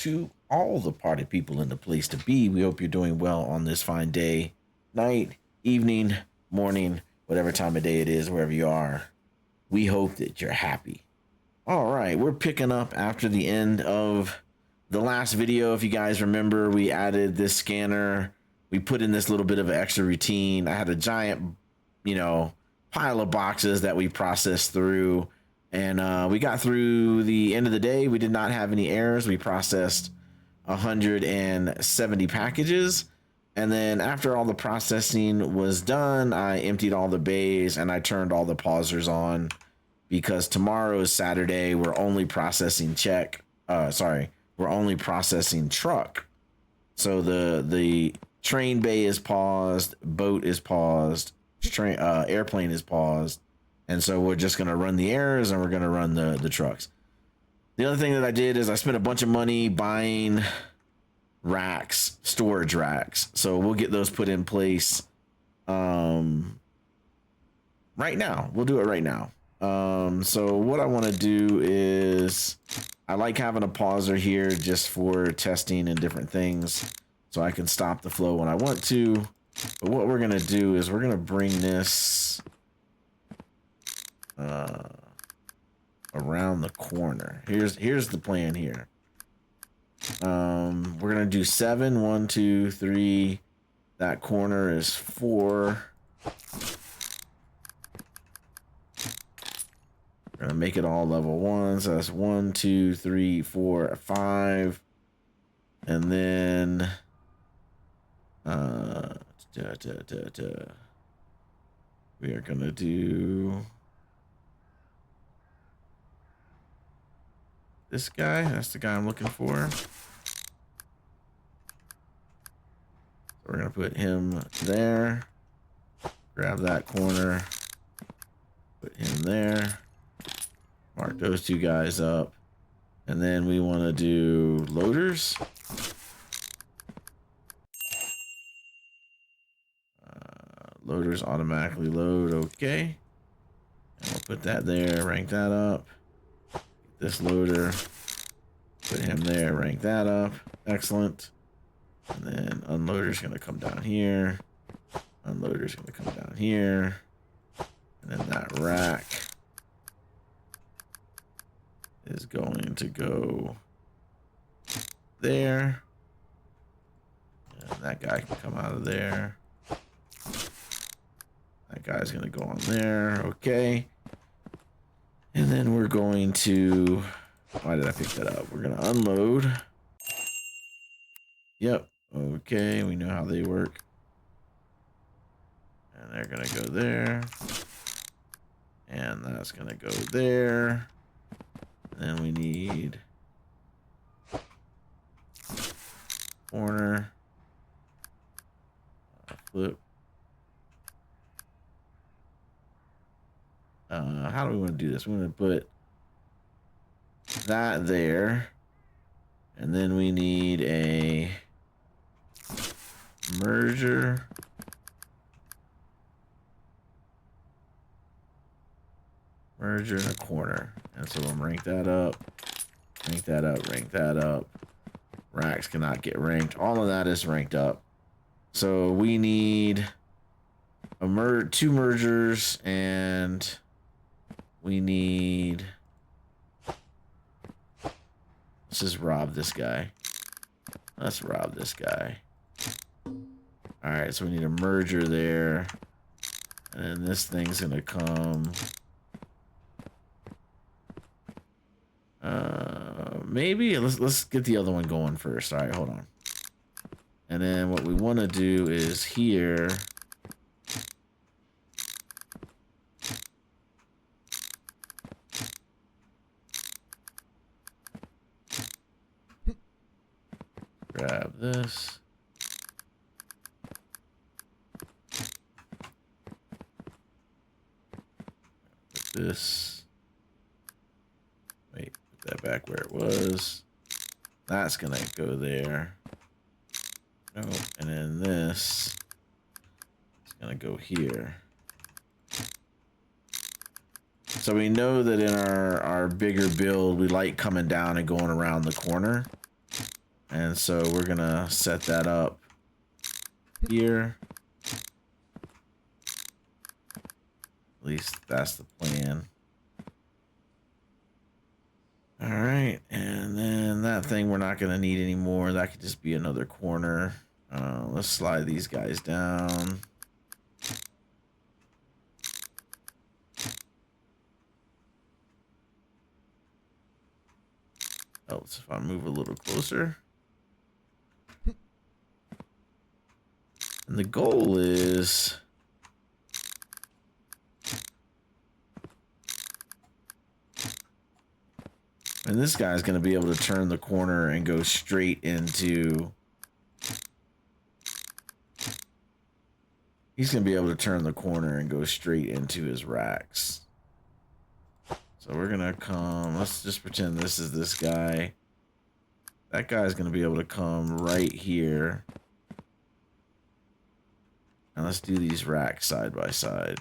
to all the party people in the place to be. We hope you're doing well on this fine day, night, evening, morning, whatever time of day it is, wherever you are. We hope that you're happy. All right, we're picking up after the end of the last video. If you guys remember, we added this scanner. We put in this little bit of an extra routine. I had a giant, pile of boxes that we processed through. And we got through the end of the day. We did not have any errors. We processed 170 packages. And then after all the processing was done, I emptied all the bays and I turned all the pausers on because tomorrow is Saturday. We're only processing we're only processing truck. So the train bay is paused, boat is paused, airplane is paused. And so we're just going to run the errors and we're going to run the trucks. The other thing that I did is I spent a bunch of money buying racks, storage racks. So we'll get those put in place right now. We'll do it right now. So what I want to do is I like having a pauser here just for testing and different things so I can stop the flow when I want to. But what we're going to do is we're going to bring this around the corner. Here's the plan here. We're gonna do 7. 1, 2, 3. That corner is 4. We're gonna make it all level 1. So that's 1, 2, 3, 4, 5. And then we are gonna do this guy. That's the guy I'm looking for. So we're gonna put him there. Grab that corner. Put him there. Mark those two guys up. And then we want to do loaders. Loaders automatically load. Okay. And we'll put that there. Rank that up. This loader, put him there, rank that up. Excellent. And then unloader's going to come down here. Unloader's going to come down here. And then that rack is going to go there. And that guy can come out of there. That guy's going to go on there. Okay. And then we're going to, why did I pick that up? We're going to unload. Yep. Okay. We know how they work. And they're going to go there. And that's going to go there. And then we need corner. Flip. How do we want to do this? We're going to put that there. And then we need a merger. Merger in a corner. And so we'll rank that up. Rank that up. Rank that up. Racks cannot get ranked. All of that is ranked up. So we need two mergers and we need, let's just rob this guy. Let's rob this guy. Alright, so we need a merger there. And then this thing's gonna come. Maybe let's get the other one going first. Alright, hold on. And then what we want to do is here. Grab this. Put this. Wait, put that back where it was. That's gonna go there. No, and then this is gonna go here. So we know that in our bigger build, we like coming down and going around the corner. And so we're gonna set that up here. At least that's the plan. All right, and then that thing we're not gonna need anymore. That could just be another corner. Let's slide these guys down. Helps if I move a little closer. And the goal is and this guy's going to be able to turn the corner and go straight into he's going to be able to turn the corner and go straight into his racks. So we're going to come, let's just pretend this is this guy. That guy's going to be able to come right here. And let's do these racks side by side.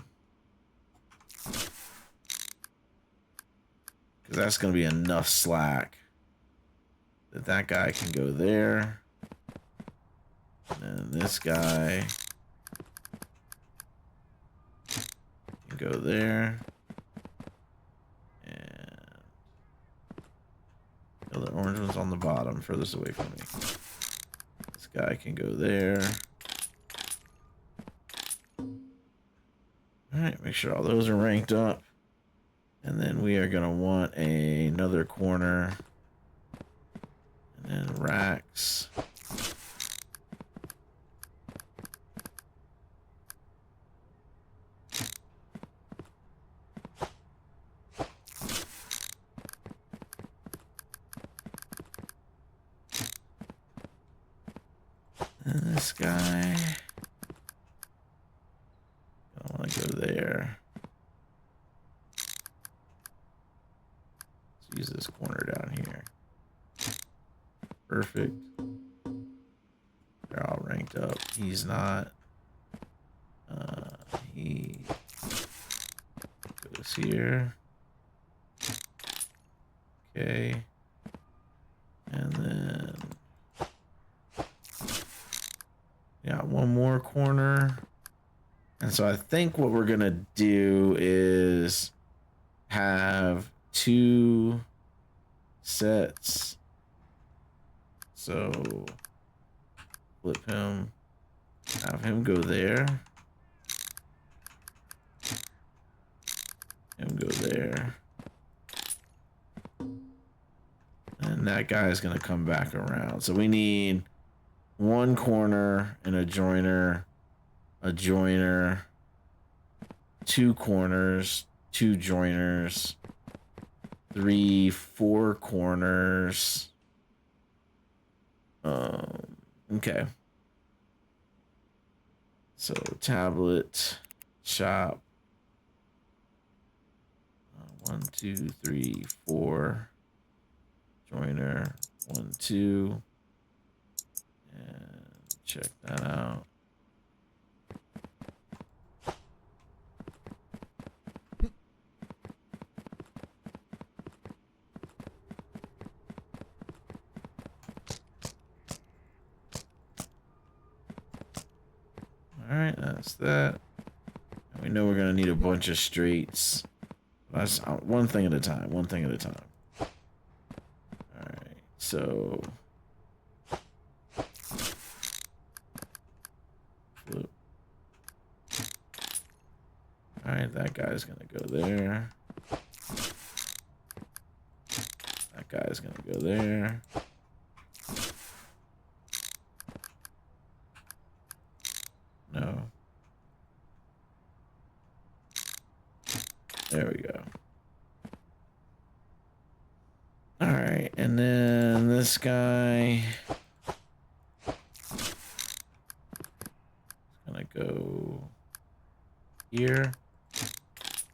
Because that's going to be enough slack that that guy can go there. And then this guy can go there. And the other orange one's on the bottom, furthest away from me. This guy can go there. Alright, make sure all those are ranked up. And then we are going to want another corner. And then racks. And this guy. I want to go there. Let's use this corner down here. Perfect. They're all ranked up. He's not. He goes here. Okay. And then yeah, one more corner. And so I think what we're gonna do is have two sets. So flip him, have him go there, him go there, and that guy is gonna come back around. So we need one corner and a joiner, two corners, two joiners, 3, 4 corners. Okay. So tablet, shop. 1, 2, 3, 4. Joiner, 1, 2. And check that out. All right, that's that. And we know we're gonna need a bunch of straights. That's one thing at a time. One thing at a time. All right, so flip. All right, that guy's gonna go there. That guy's gonna go there. No. There we go. All right, and then this guy is gonna go here,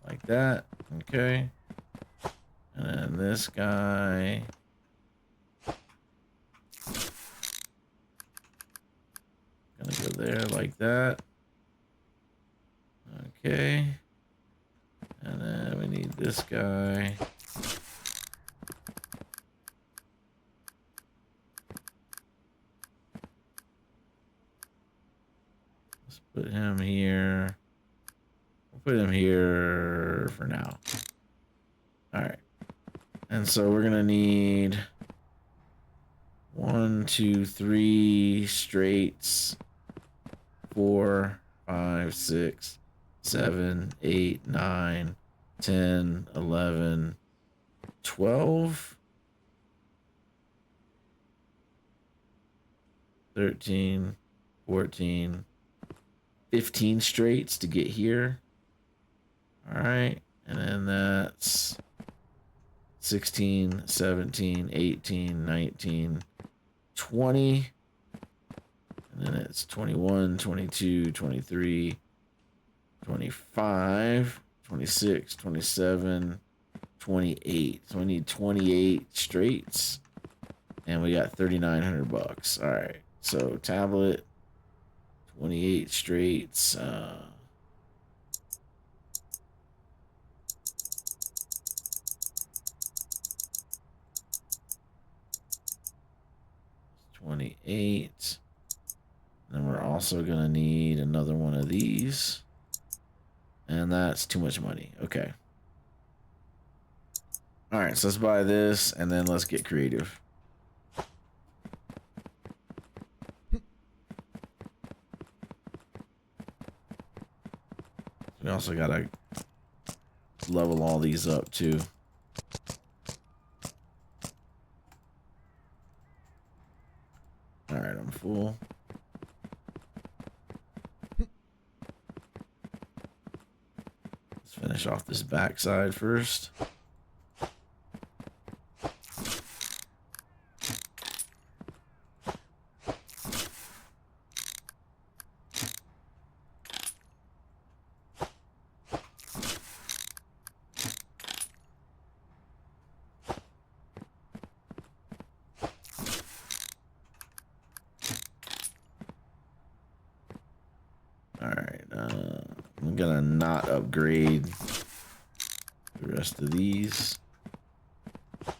like that. Okay. And then this guy gonna go there like that. Okay. And then we need this guy. Let's put him here. We'll put him here for now. All right. And so we're gonna need 1, 2, 3 straights. 4, 5, 6, 7, 8, 9, 10, 11, 12, 13, 14, 15 straights to get here. All right. And then that's 16, 17, 18, 19, 20. And then it's 21, 22, 23, 25, 26, 27, 28. So we need 28 straights. And we got 3,900 bucks. All right. So tablet, 28 straights. 28. Then we're also gonna need another one of these. And that's too much money. Okay. All right, so let's buy this and then let's get creative. We also gotta level all these up too. All right, I'm full. Let's finish off this backside first. I'm gonna not upgrade the rest of these.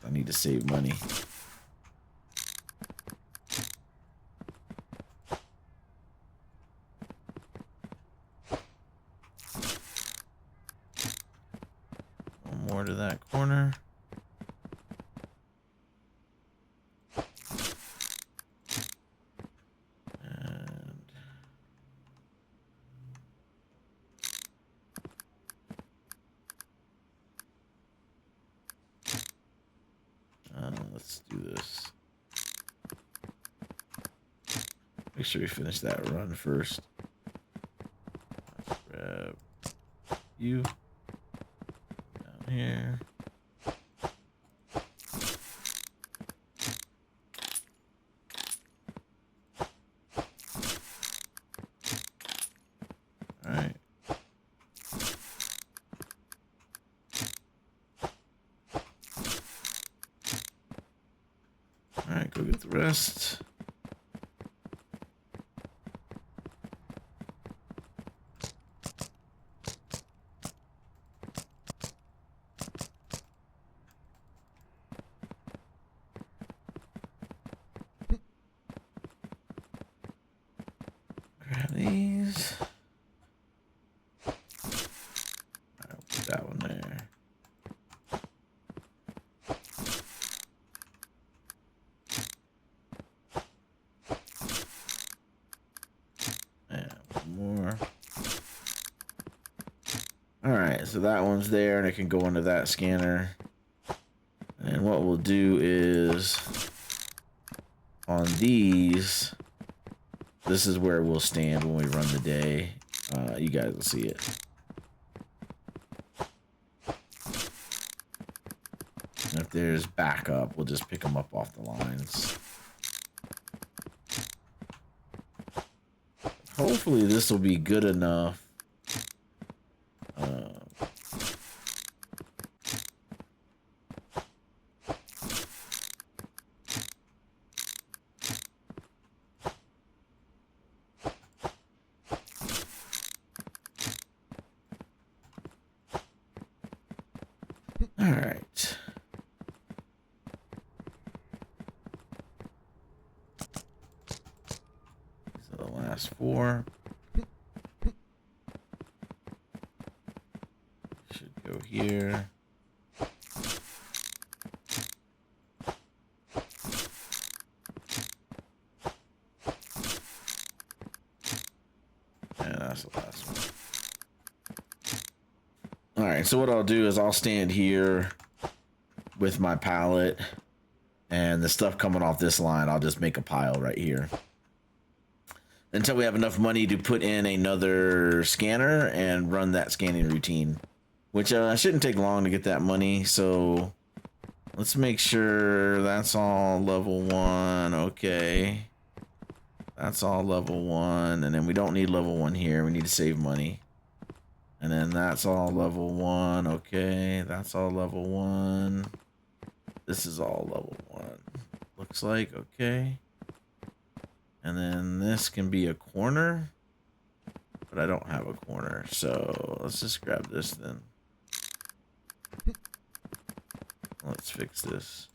I need to save money. One more to that corner. Let's do this. Make sure we finish that run first. Grab you down here. All right. All right, go get the rest. Grab these. All right, put that one there. More. All right, so that one's there and it can go into that scanner. And what we'll do is on these, this is where we'll stand when we run the day. You guys will see it. And if there's backup, we'll just pick them up off the lines. Hopefully this will be good enough. All right. These are the last 4. here. And that's the last one. All right, so what I'll do is I'll stand here with my pallet, and the stuff coming off this line, I'll just make a pile right here until we have enough money to put in another scanner and run that scanning routine, which shouldn't take long to get that money. So let's make sure that's all level 1. Okay, that's all level 1, and then we don't need level 1 here. We need to save money. And then that's all level 1. Okay, that's all level 1. This is all level 1. Looks like, okay. And then this can be a corner, but I don't have a corner, so let's just grab this then. Let's fix this.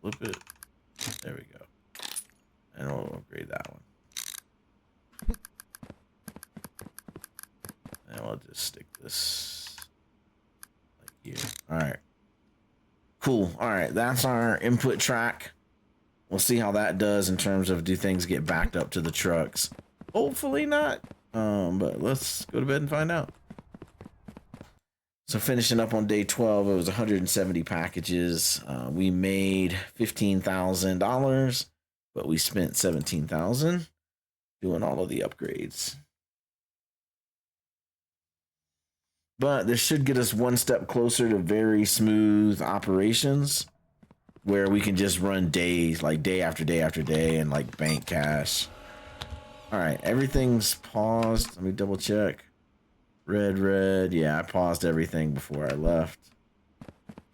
Flip it. There we go. And we'll upgrade that one. And we'll just stick this like here. All right. Cool. All right. That's our input track. We'll see how that does in terms of do things get backed up to the trucks. Hopefully not. But let's go to bed and find out. So finishing up on day 12, it was 170 packages. We made $15,000, but we spent $17,000 doing all of the upgrades. But this should get us one step closer to very smooth operations where we can just run days, like day after day after day, and like bank cash. All right, everything's paused. Let me double check. Red. Yeah, I paused everything before I left,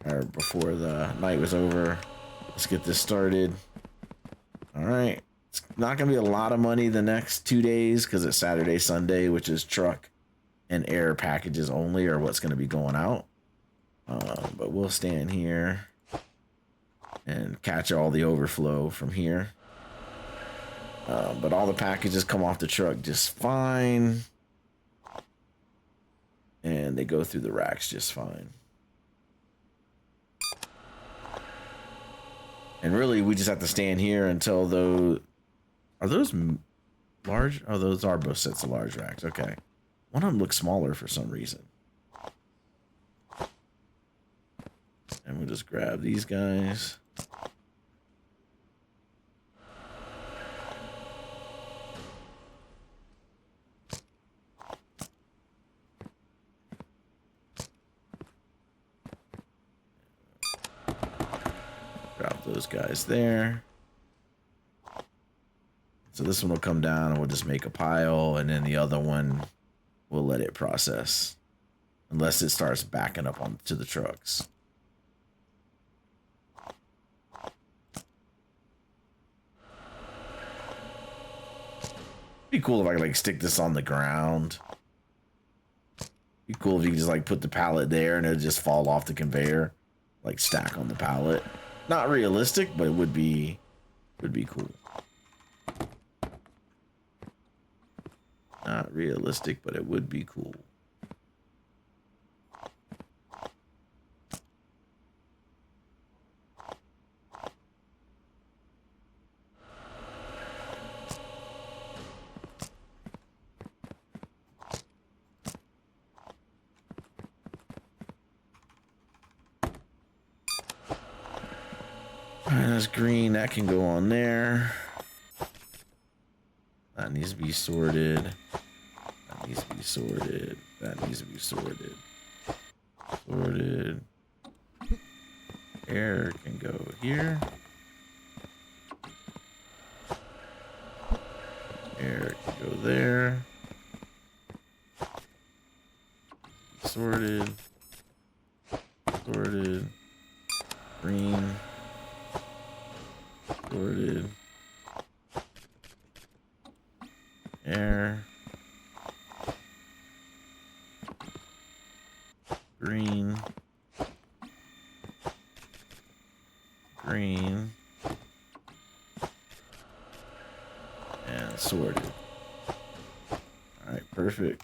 or before the night was over. Let's get this started. All right. It's not going to be a lot of money the next 2 days because it's Saturday, Sunday, which is truck and air packages only are what's going to be going out. But we'll stand here and catch all the overflow from here. But all the packages come off the truck just fine. And they go through the racks just fine. And really, we just have to stand here until those... Are those large? Oh, those are both sets of large racks. Okay. One of them looks smaller for some reason. And we'll just grab these guys. Drop those guys there. So this one will come down and we'll just make a pile, and then the other one we'll let it process unless it starts backing up onto the trucks. Be cool if I could like stick this on the ground. Be cool if you could just like put the pallet there and it'll just fall off the conveyor, like stack on the pallet. Not realistic, but it would be cool. Not realistic, but it would be cool. Alright, that's green. That can go on there. That needs to be sorted. That needs to be sorted. That needs to be sorted. Sorted. Air can go here. Air can go there. Sorted. Sorted. Green. Sorted. Air. Green. Green. And sorted. Alright. Perfect.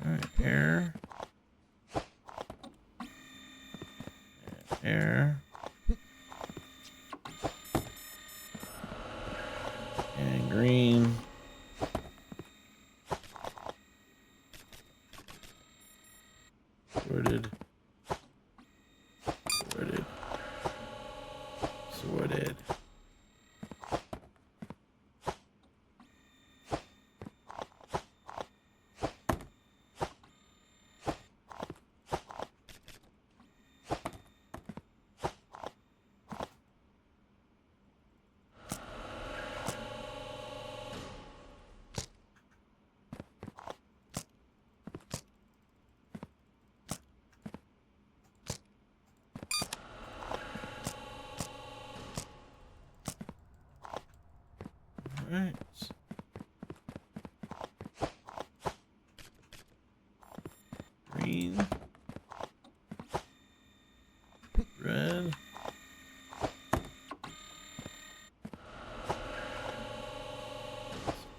All right, air. Air. And green. Sorted. Sorted. Sorted. Right. Green. Red.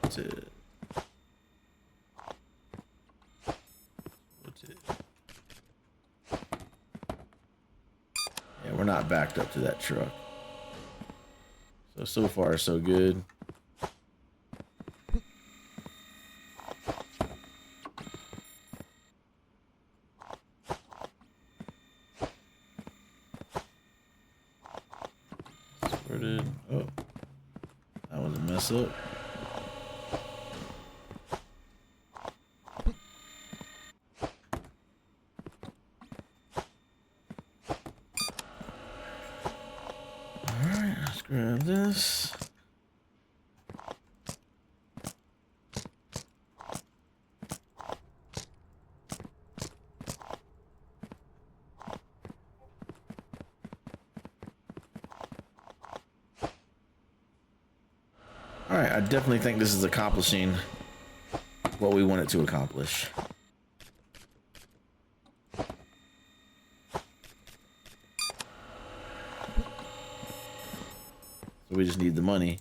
What's it? What's it? Yeah, we're not backed up to that truck. So far, so good. Sorted. Oh, that was a mess up. Alright, let's grab this. Alright, I definitely think this is accomplishing what we want it to accomplish. So we just need the money.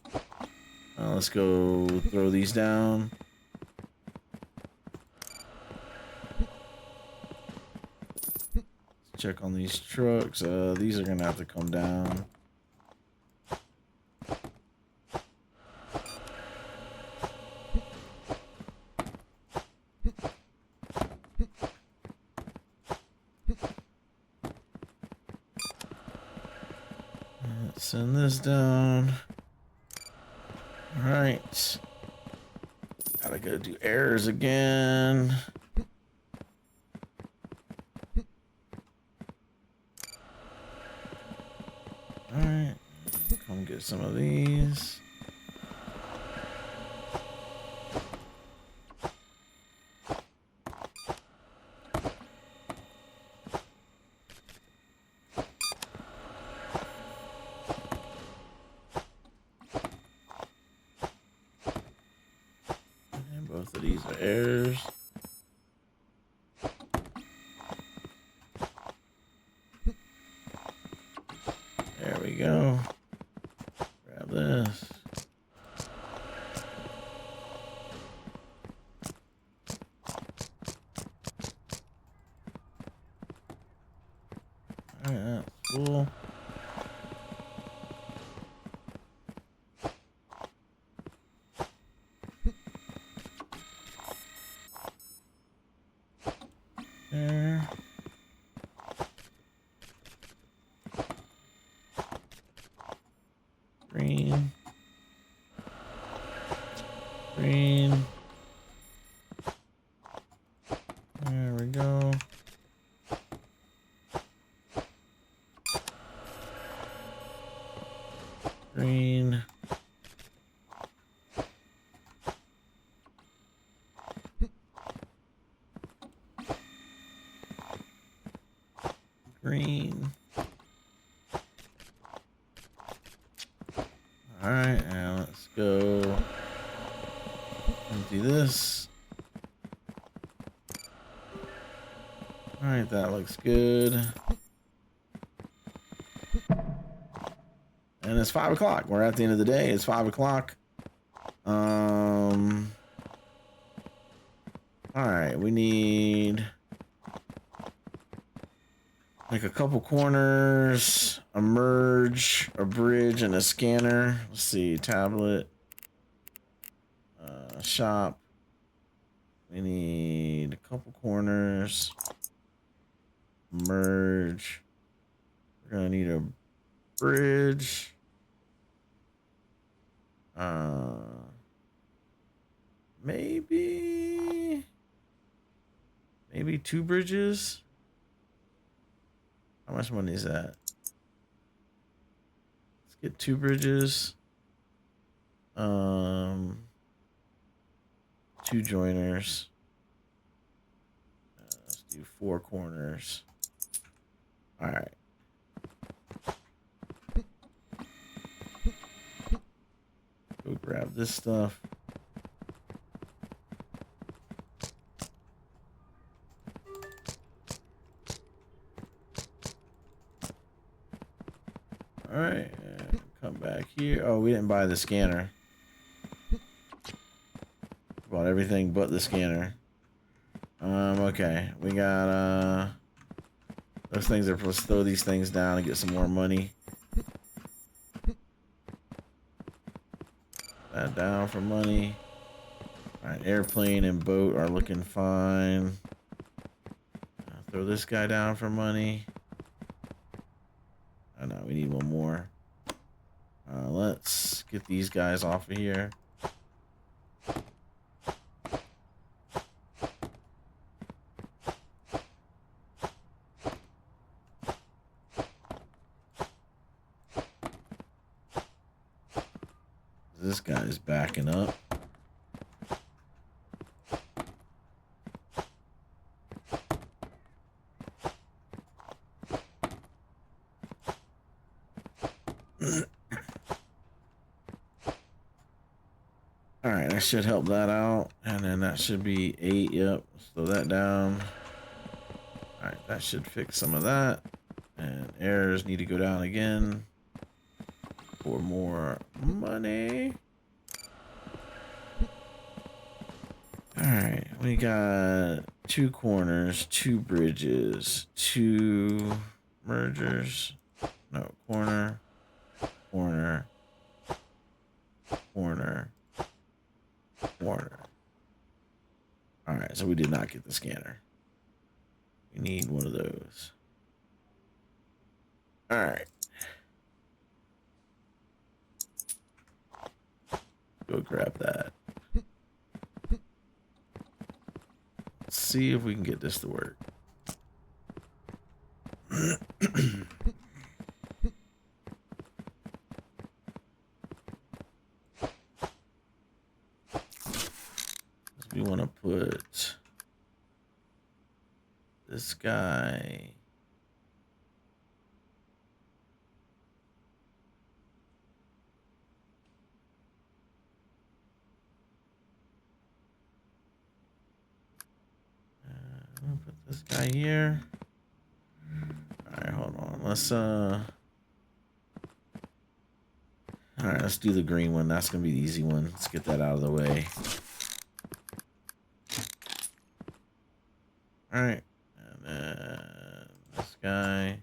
Let's go throw these down. Let's check on these trucks. These are gonna have to come down. Let's send this down. All right. Gotta go do errors again. All right. Come get some of these. Both of these are errors. There we go. Grab this. Alright, that's cool. There. Green. Green. There we go. Green. Green. All right, now let's go empty this. right, that looks good. And it's 5 o'clock. We're at the end of the day. It's 5 o'clock. All right, we need like a couple corners, a merge, a bridge, and a scanner. Let's see, tablet, shop. We need a couple corners, merge. We're gonna need a bridge. Maybe 2 bridges. How much money is that? Let's get 2 bridges. 2 joiners. Let's do 4 corners. All right. Go grab this stuff. All right, come back here. Oh, we didn't buy the scanner. Bought everything but the scanner. Okay, we got those things are supposed to throw these things down and get some more money. That down for money. All right, airplane and boat are looking fine. Throw this guy down for money. Oh no, we need one more. Let's get these guys off of here. This guy's backing up. All right, that should help that out. And then that should be 8. Yep, slow that down. All right, that should fix some of that. And errors need to go down again for more money. All right, we got 2 corners, 2 bridges, 2 mergers. No, corner, corner, corner, corner. All right, so we did not get the scanner. We need one of those. All right. Go grab that. Let's see if we can get this to work. We want to put this guy. I'm gonna put this guy here. All right, hold on. Let's all right, let's do the green one. That's gonna be the easy one. Let's get that out of the way. All right, and then this guy.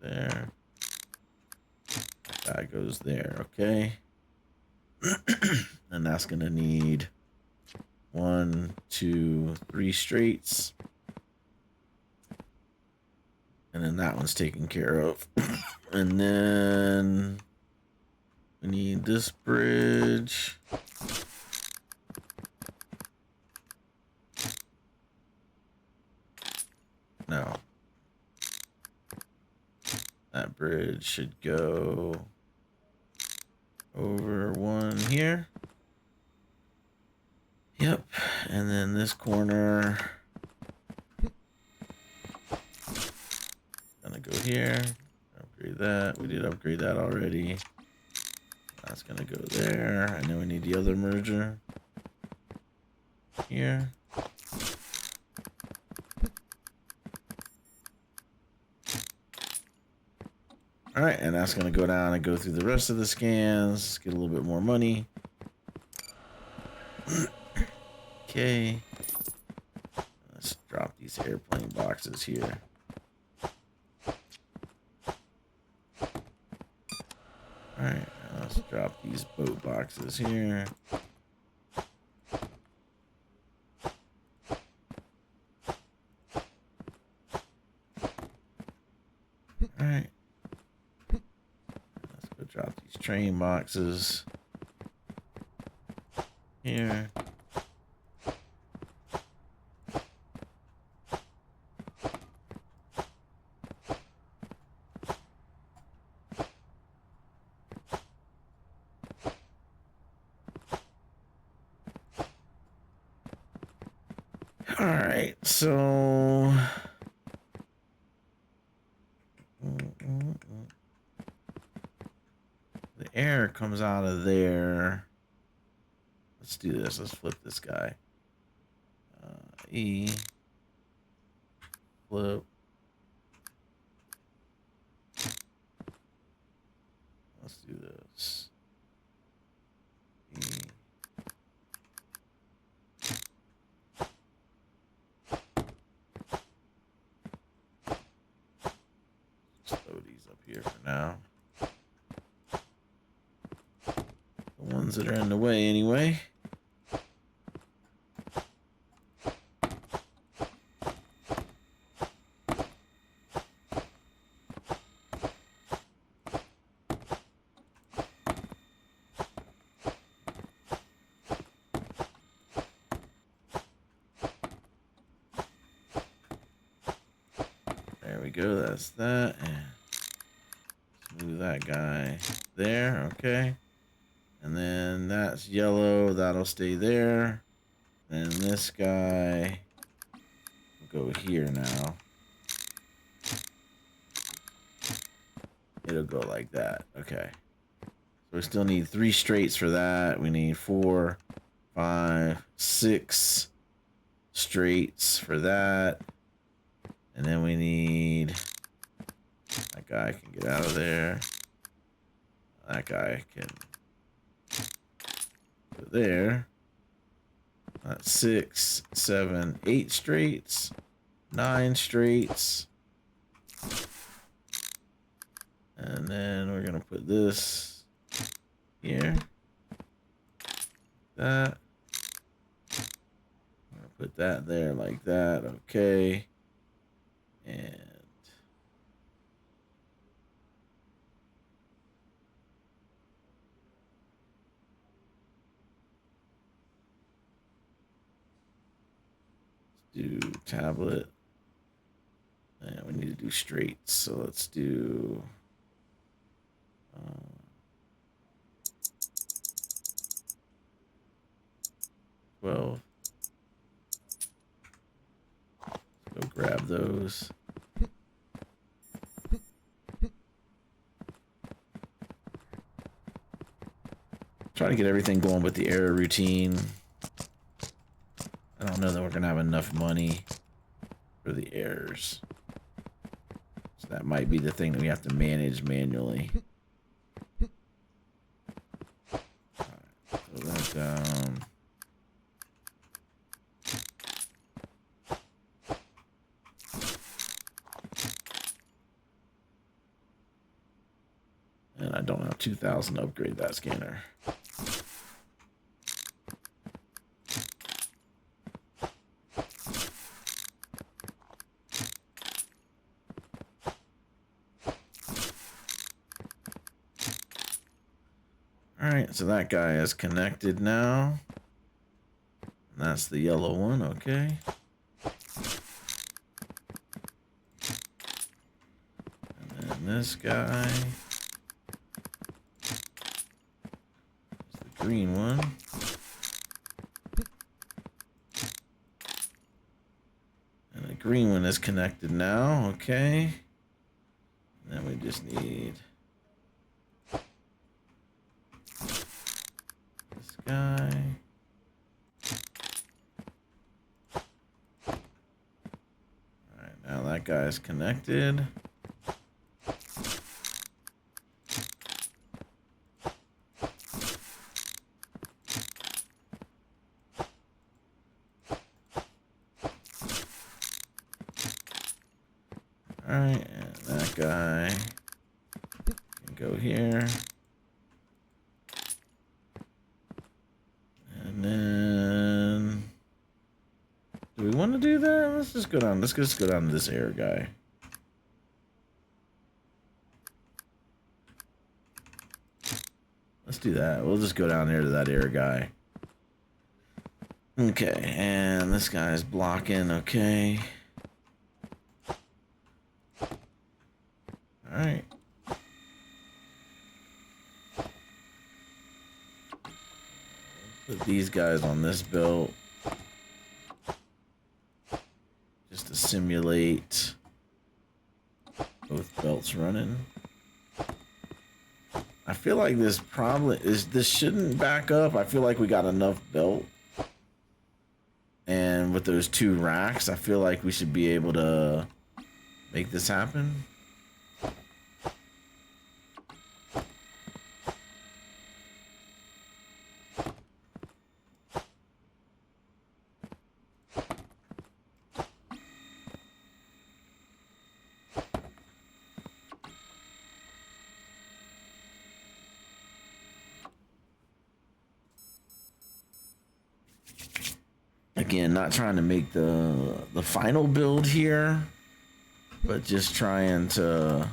There. That goes there, okay. And that's gonna need 1, 2, 3 straights. And then that one's taken care of. And then we need this bridge. No. That bridge should go over 1 here. Yep. And then this corner gonna go here. Upgrade that. We did upgrade that already. That's gonna go there, and then we need the other merger here. All right, and that's gonna go down and go through the rest of the scans, get a little bit more money. Okay, let's drop these airplane boxes here. All right, let's drop these boat boxes here. All right, let's go drop these train boxes here. All right, so the air comes out of there. Let's do this. Let's flip this guy. E. Flip. Let's do this. E. Just throw these up here for now. The ones that are in the way anyway. There we go, that's that. And move that guy there, okay. And then that's yellow, that'll stay there. And this guy will go here now. It'll go like that, okay. So we still need 3 straights for that. We need 4, 5, 6 straights for that. And then we need, that guy can get out of there. That guy can go there. That's 6, 7, 8 straights, 9 straights. And then we're gonna put this here. That. I'm gonna put that there like that, okay. And do tablet, and we need to do straights, so let's do 12. Let's go grab those. Try to get everything going with the error routine. I don't know that we're gonna have enough money for the errors. So that might be the thing that we have to manage manually. Alright, throw that down. And I don't have 2,000 to upgrade that scanner. Alright, so that guy is connected now. And that's the yellow one, okay. And then this guy is the green one. And the green one is connected now, okay. And then we just need guy's connected. Alright, and that guy can go here. And then do we want to do that? Let's just go down. Let's just go down to this air guy. Let's do that. We'll just go down here to that air guy. Okay, and this guy's blocking. Okay. Alright. Put these guys on this belt. Just to simulate both belts running. I feel like this shouldn't back up. I feel like we got enough belt. And with those 2 racks, I feel like we should be able to make this happen. Again, not trying to make the final build here, but just trying to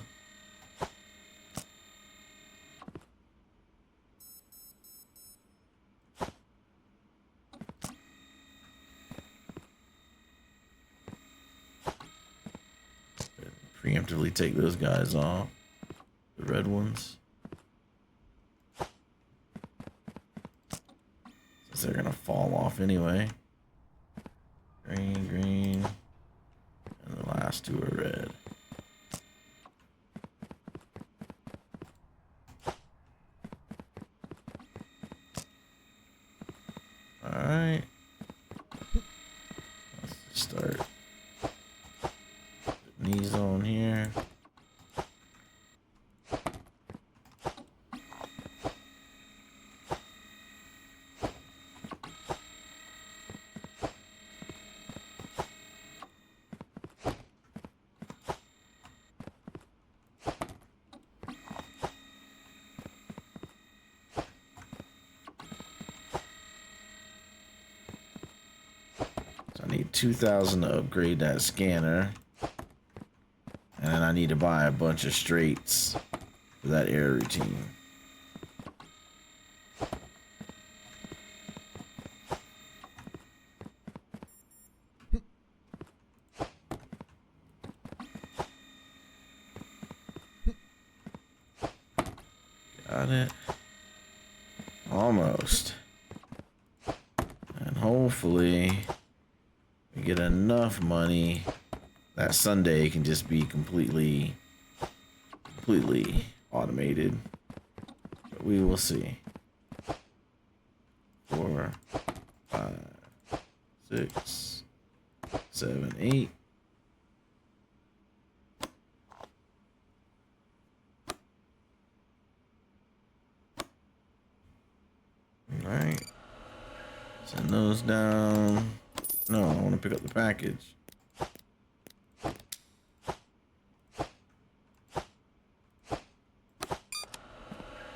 preemptively take those guys off, the red ones, since they're gonna fall off anyway. Green, green, and the last 2 are red. Alright. Let's just start putting these on here. I need 2,000 to upgrade that scanner. And then I need to buy a bunch of straights for that air routine. Got it. Almost. And hopefully we get enough money that Sunday can just be completely automated. But we will see. 4, 5, 6, 7, 8. All right. Send those down. No, I want to pick up the package.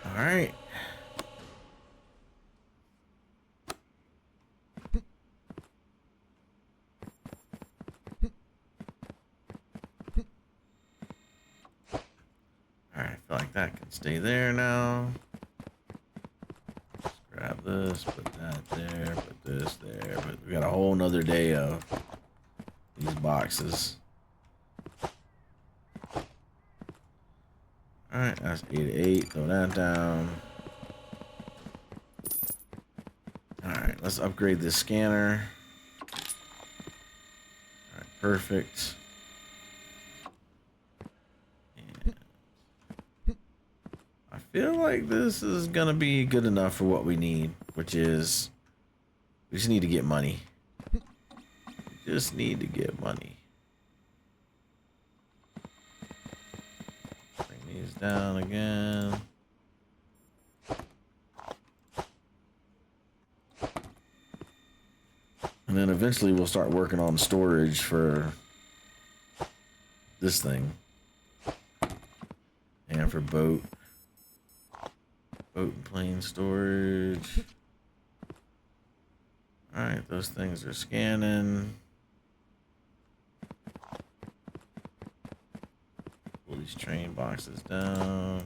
All right. All right, I feel like that can stay there now. Just grab this, put that there, put this there. But we got a whole nother day of these boxes. All right, that's 8 to 8. Throw that down. All right, let's upgrade this scanner. All right, perfect. And I feel like this is gonna be good enough for what we need, which is we just need to get money. We just need to get money. These down again. And then eventually we'll start working on storage for this thing. And for boat and plane storage. Alright, those things are scanning. Pull these train boxes down.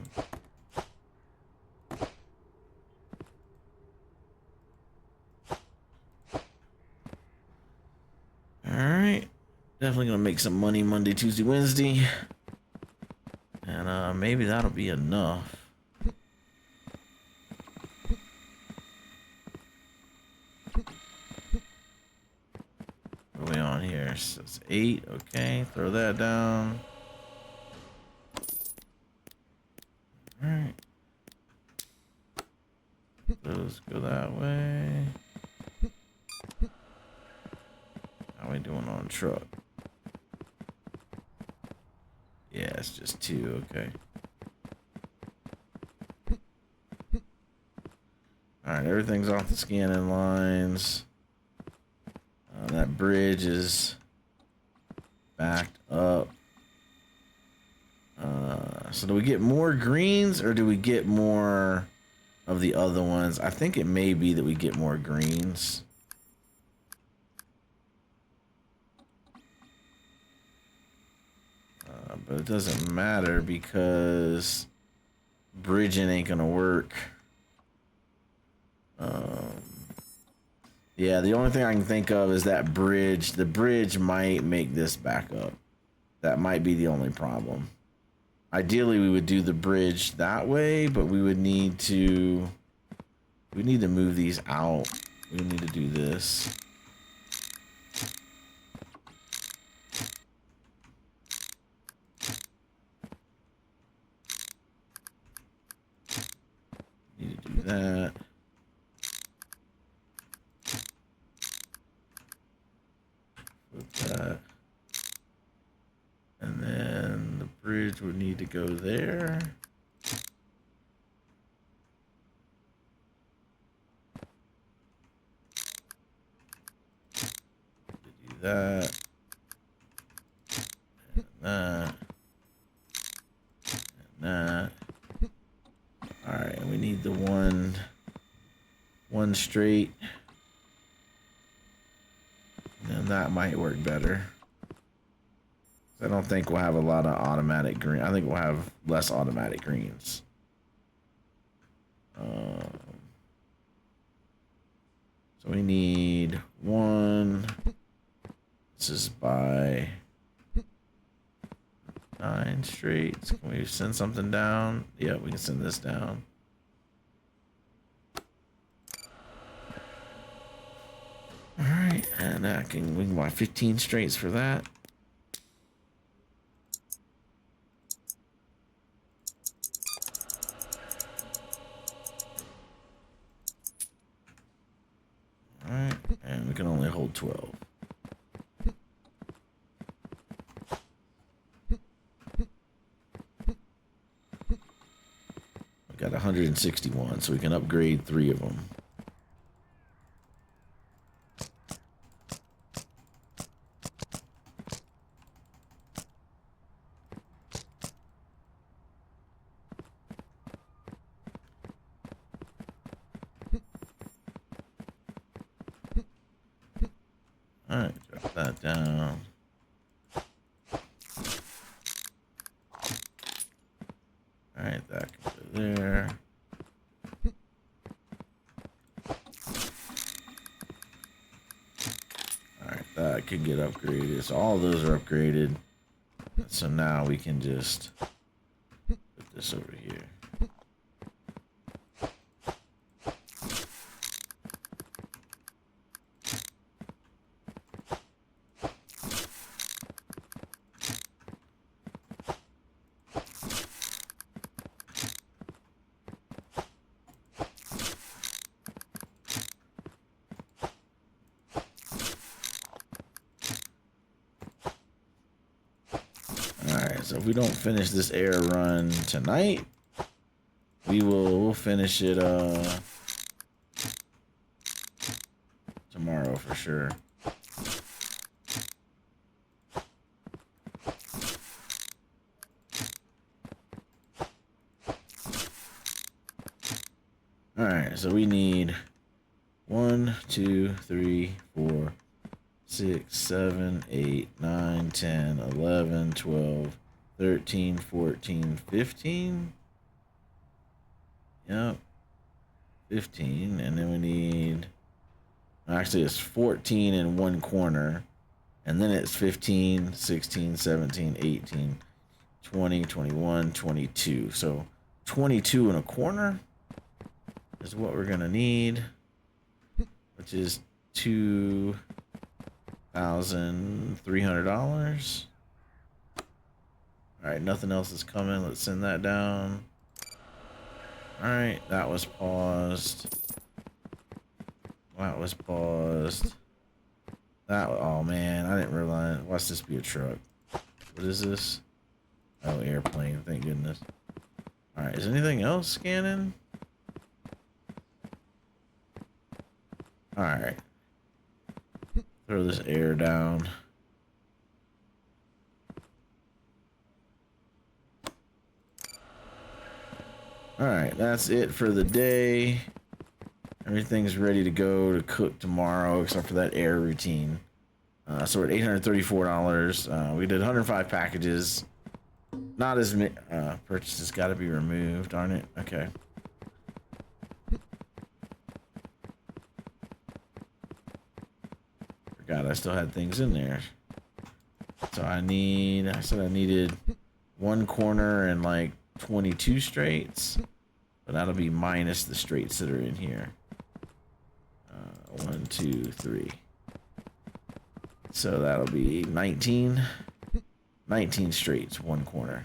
Alright. Definitely gonna make some money Monday, Tuesday, Wednesday. And maybe that'll be enough. What are we on here? So it's 8. Okay, throw that down. Alright. Those go that way. How are we doing on truck? Yeah, it's just 2, okay. Alright, everything's off the scanning lines. That bridge is backed up. So do we get more greens or do we get more of the other ones? I think it may be that we get more greens. But it doesn't matter because bridging ain't gonna work. Yeah, the only thing I can think of is that bridge. The bridge might make this back up. That might be the only problem. Ideally, we would do the bridge that way, but we would need to... We need to move these out. We need to do this. Need to do that. Flip that. And then the bridge would need to go there. Do that. And that. And that. Alright, and we need the one straight. And that might work better. I don't think we'll have a lot of automatic green. I think we'll have less automatic greens. So we need 1. This is by 9 straights. Can we send something down? Yeah, we can send this down. All right, and we can buy 15 straights for that. All right, and we can only hold 12. We got 161, so we can upgrade 3 of them. All right, drop that down. All right, that can go there. All right, that can get upgraded. So all those are upgraded. So now we can just put this over here. so if we don't finish this air run tonight, we'll finish it tomorrow for sure. All right, so we need 1, 2, 3, 4, 6, 7, 8, 9, 10, 11, 12, 13, 14, 15. Yep. 15. And then we need... Actually, it's 14 in one corner. And then it's 15, 16, 17, 18, 20, 21, 22. So 22 in a corner is what we're going to need, which is $2,300. All right, nothing else is coming. Let's send that down. All right, that was paused. That was paused. That, oh man, I didn't realize. Watch this be a truck. What is this? Oh, airplane, thank goodness. All right, is anything else scanning? All right. Throw this air down. All right, that's it for the day. Everything's ready to go to cook tomorrow, except for that air routine. So we're at $834. We did 105 packages. Not as many purchases. Got to be removed, darn it. Okay. Forgot I still had things in there. So I said I needed one corner and like 22 straights, but that'll be minus the straights that are in here. 1, 2, 3. So that'll be 19 straights, one corner.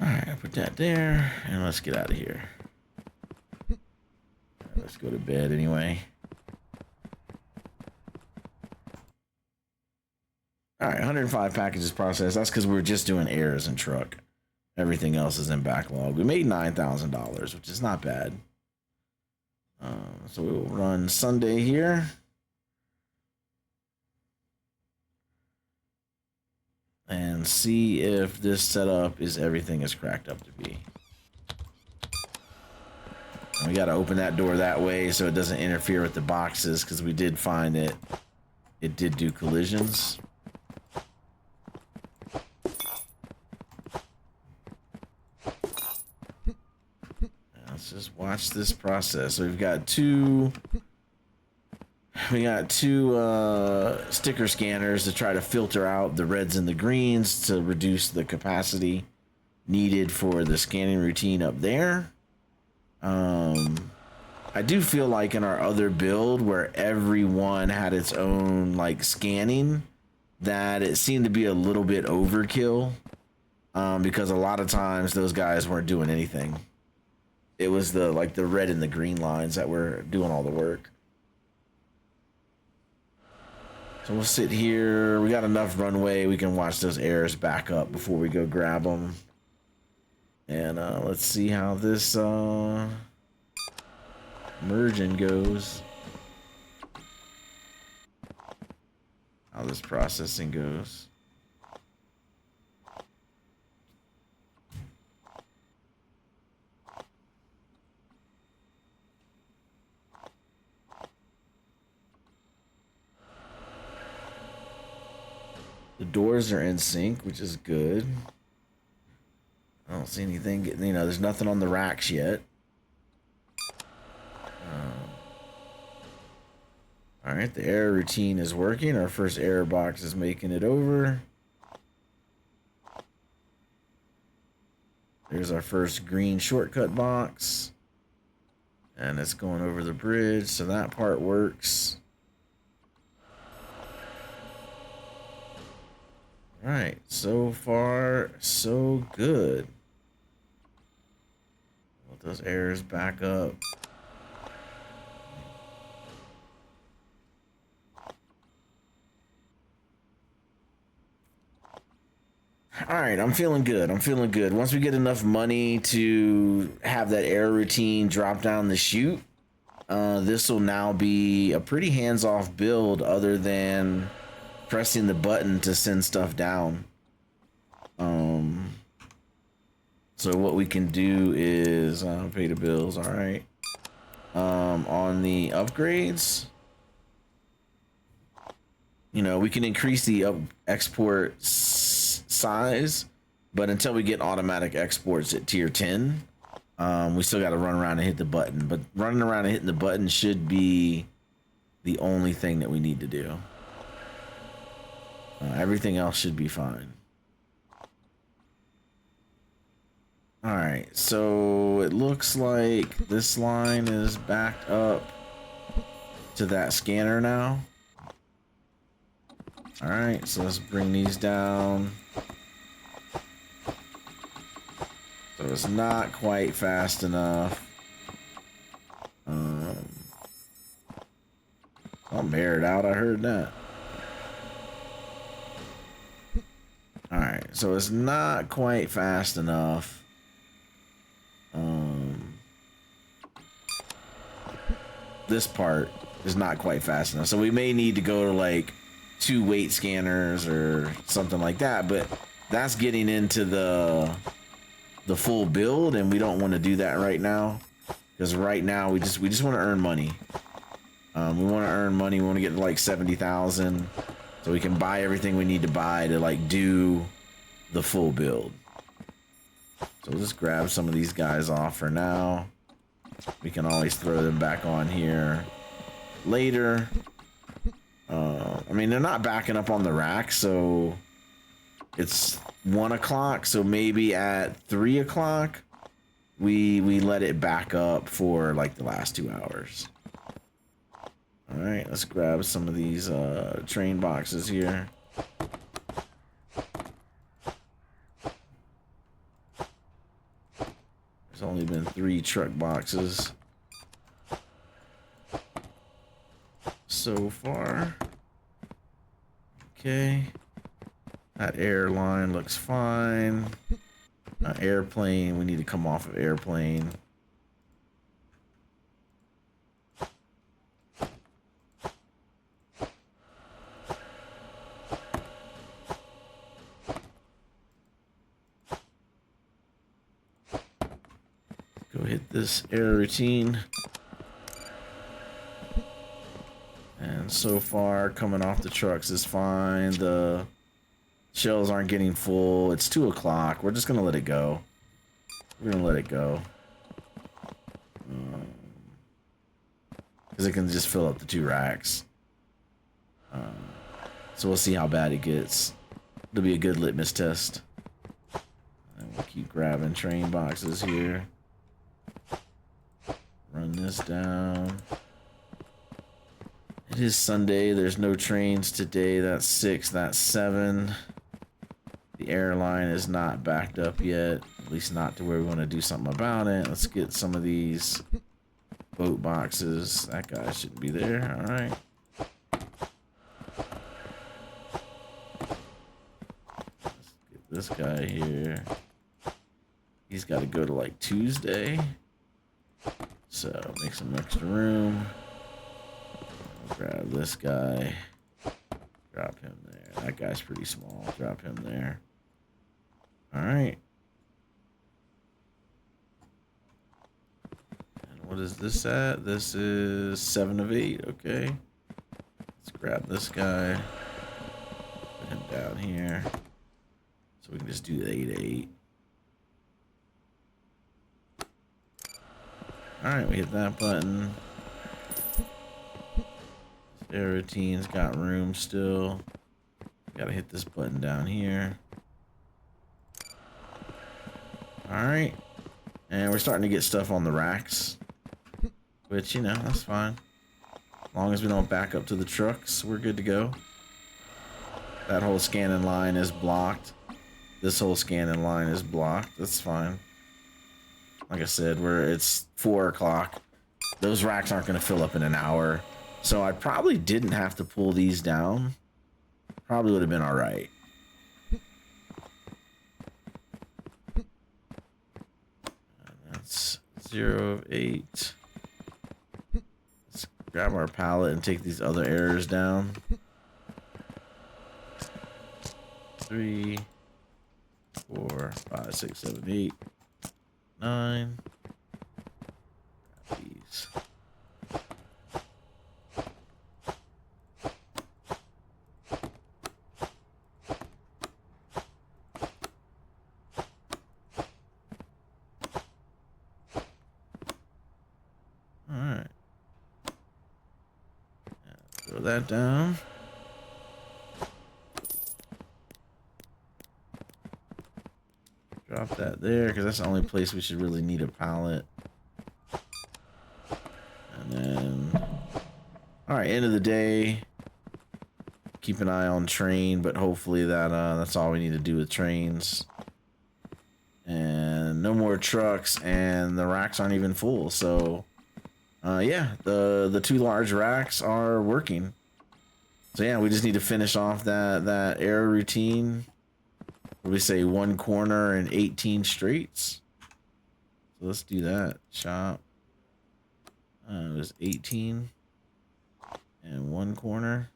Alright, put that there, and let's get out of here. Let's go to bed anyway. Alright, 105 packages processed. That's because we were just doing airs and truck. Everything else is in backlog. We made $9,000, which is not bad. So we'll run Sunday here. And see if this setup is everything it's cracked up to be. And we got to open that door that way so it doesn't interfere with the boxes, because we did find that it did do collisions. Let's just watch this process. So we've got two sticker scanners to try to filter out the reds and the greens to reduce the capacity needed for the scanning routine up there. I do feel like in our other build where everyone had its own like scanning, that it seemed to be a little bit overkill, because a lot of times those guys weren't doing anything. It was the red and the green lines that were doing all the work. So we'll sit here. We got enough runway. We can watch those airs back up before we go grab them. And let's see how this merging goes. How this processing goes. The doors are in sync, which is good. I don't see anything getting, there's nothing on the racks yet. All right, the air routine is working. Our first air box is making it over. There's our first green shortcut box. And it's going over the bridge, so that part works. All right, so far so good. Let those errors back up. All right, I'm feeling good. I'm feeling good. Once we get enough money to have that error routine drop down the chute, this will now be a pretty hands-off build other than pressing the button to send stuff down. So what we can do is pay the bills. All right. On the upgrades, you know, we can increase the export size, but until we get automatic exports at tier 10, we still got to run around and hit the button. But running around and hitting the button should be the only thing that we need to do. Everything else should be fine. All right, so it looks like this line is backed up to that scanner now. All right, so let's bring these down. So it's not quite fast enough. I'll bear it out. I heard that. All right, so it's not quite fast enough. This part is not quite fast enough, so we may need to go to like 2 weight scanners or something like that. But that's getting into the full build, and we don't want to do that right now, because right now we just want to earn money. We want to earn money. We want to get to like 70,000 so we can buy everything we need to buy to like do the full build. So we'll just grab some of these guys off for now. We can always throw them back on here later. I mean, they're not backing up on the rack, so it's 1 o'clock. So maybe at 3 o'clock, we let it back up for like the last 2 hours. All right, let's grab some of these train boxes here. There's only been 3 truck boxes so far. Okay. That airline looks fine. Airplane, we need to come off of airplane. Go hit this air routine. And so far, coming off the trucks is fine. The shells aren't getting full. It's 2 o'clock. We're just going to let it go. We're going to let it go. Because it can just fill up the 2 racks. So we'll see how bad it gets. It'll be a good litmus test. And we'll keep grabbing train boxes here. Run this down. It is Sunday. There's no trains today. That's 6. That's 7. The airline is not backed up yet. At least not to where we want to do something about it. Let's get some of these boat boxes. That guy shouldn't be there. All right. Let's get this guy here. He's got to go to like Tuesday. So make some extra room. Grab this guy. Drop him there. That guy's pretty small. Drop him there. All right. And what is this at? This is 7 of 8. Okay. Let's grab this guy. Put him down here. So we can just do the 8 of 8. All right, we hit that button. Air routine's got room still. Gotta hit this button down here. Alright. And we're starting to get stuff on the racks. Which, you know, that's fine. As long as we don't back up to the trucks, we're good to go. That whole scanning line is blocked. This whole scanning line is blocked. That's fine. Like I said, it's 4 o'clock. Those racks aren't going to fill up in an hour. So I probably didn't have to pull these down. Probably would have been all right. That's 0 of 8. Let's grab our pallet and take these other errors down. 3, 4, 5, 6, 7, 8, 9. Grab these. Alright. Throw that down. Drop that there, because that's the only place we should really need a pallet. And then, alright, end of the day. Keep an eye on train, but hopefully that's all we need to do with trains. And no more trucks, and the racks aren't even full. So, yeah, the 2 large racks are working. So yeah, we just need to finish off that error routine. We say 1 corner and 18 straights. So let's do that. Shop. It was 18 and 1 corner.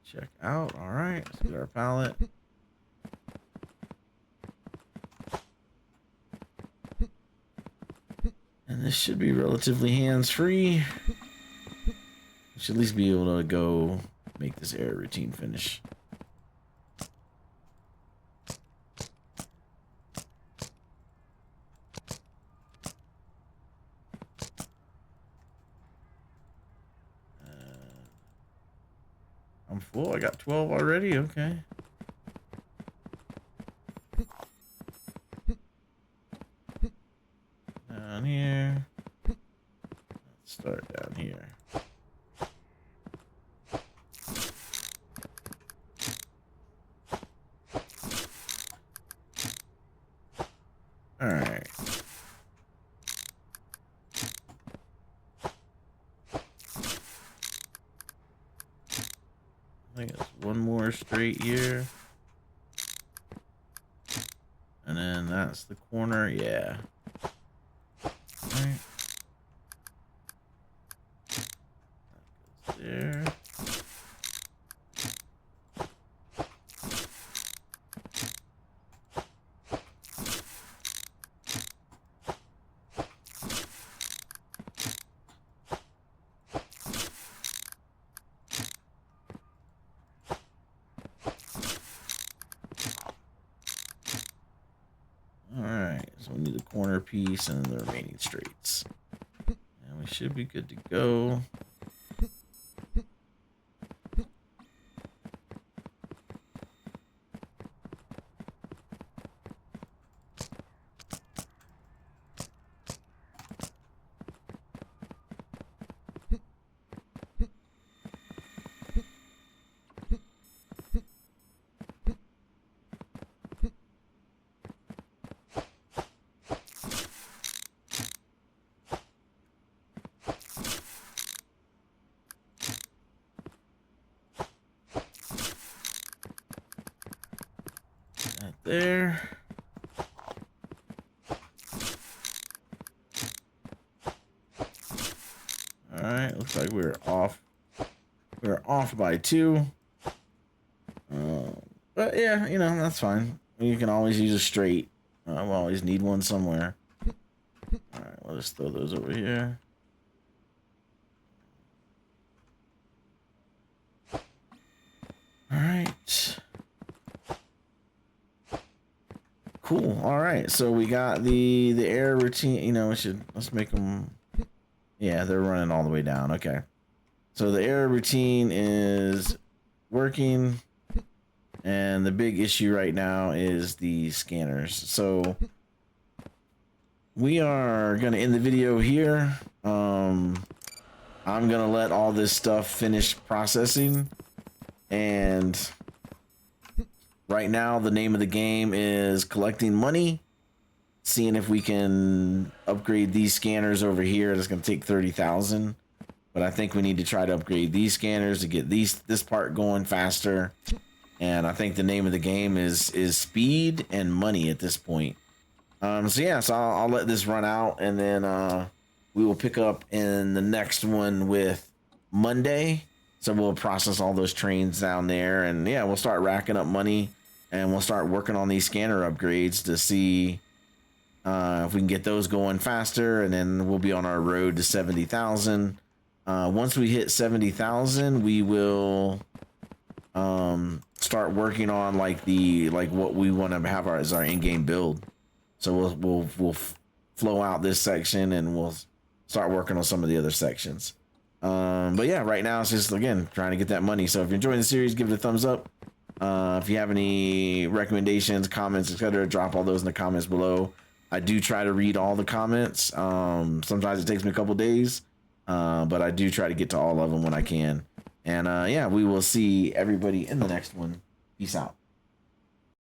Check out. All right, let's get our pallet. And this should be relatively hands-free. We should at least be able to go make this error routine finish. I'm full. I got 12 already. Okay. Down here. Let's start down here. All right. I think it's 1 more straight here. And then that's the corner. Yeah. All right. That goes there. Alright, so we need the corner piece and the remaining straights. And we should be good to go. That there. Alright, looks like we're off. We're off by 2. But yeah, you know, that's fine. You can always use a straight. We'll always need one somewhere. Alright, we'll just throw those over here. Alright. Cool. Alright, so we got the error routine. You know, let's make them. Yeah, they're running all the way down. Okay. So the error routine is working. And the big issue right now is the scanners. So we are gonna end the video here. I'm gonna let all this stuff finish processing, and right now the name of the game is collecting money, seeing if we can upgrade these scanners over here. That's gonna take 30,000, but I think we need to try to upgrade these scanners to get this part going faster. And I think the name of the game is speed and money at this point. So yeah, so I'll let this run out, and then we will pick up in the next one with Monday. So we'll process all those trains down there, and yeah, we'll start racking up money, and we'll start working on these scanner upgrades to see if we can get those going faster, and then we'll be on our road to 70,000. Once we hit 70,000, we will start working on like what we want to have as our in-game build. So we'll flow out this section, and we'll start working on some of the other sections. But yeah, right now it's just, again, trying to get that money. So if you're enjoying the series, give it a thumbs up. If you have any recommendations, comments, etc., drop all those in the comments below. I do try to read all the comments. Sometimes it takes me a couple days, but I do try to get to all of them when I can. And yeah, we will see everybody in the next one. Peace out.